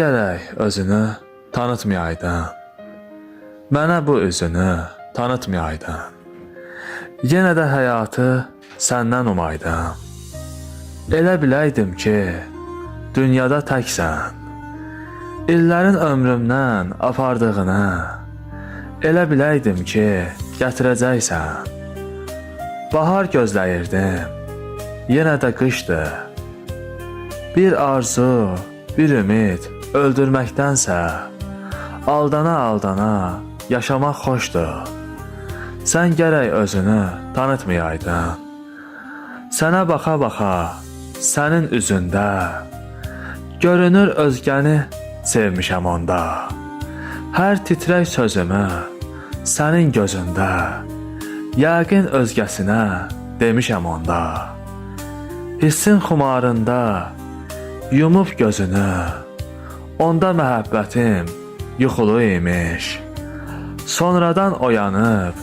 Gərək özünü tanıtmayaydın. Mənə bu üzünü tanıtmayaydın. Yenə də həyatı səndən umaydım. Elə biləydim ki, dünyada təksən. İllərin ömrümdən apardığını elə biləydim ki, gətirəcəksən. Bahar gözləyirdim, yenə də qışdı. Bir arzu, bir ümid öldürməkdənsə, aldana-aldana yaşamaq xoşdur. Sən gərək özünü tanıtmayaydın. Sənə baxa-baxa, sənin üzündə görünür özgəni sevmişəm onda. Hər titrək sözümü sənin gözündə yəqin özgəsinə demişəm onda. Hissin xumarında yumub gözünü, onda məhəbbətim yuxulu imiş. Sonradan oyanıb,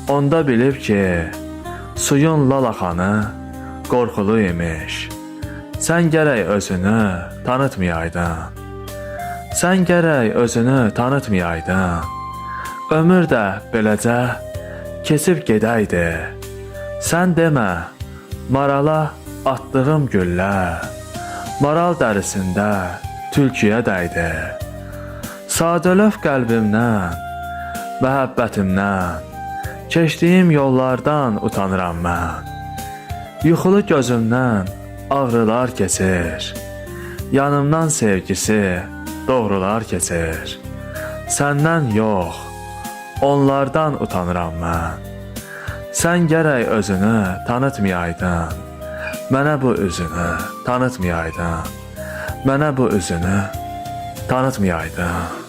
onda bilib ki, suyun lalaxanı qorxulu imiş. Sən gərək özünü tanıtmayaydın. Sən gərək özünü tanıtmayaydın. Ömür də beləcə keçib gedəydi. Sən demə, marala atdığım güllə maral dərisində tülküyə dəydi. Sadəlöv qəlbimdən, məhəbbətimdən, keçdiyim yollardan utanıram mən. Yuxulu gözümdən ağrılar keçir, yanımdan sevgisi doğrular keçir. Səndən yox, onlardan utanıram mən. Sən gərək özünü tanıtmayaydın. Mənə bu üzünü tanıtmayaydın. Mənə bu üzünü tanıtmayaydın.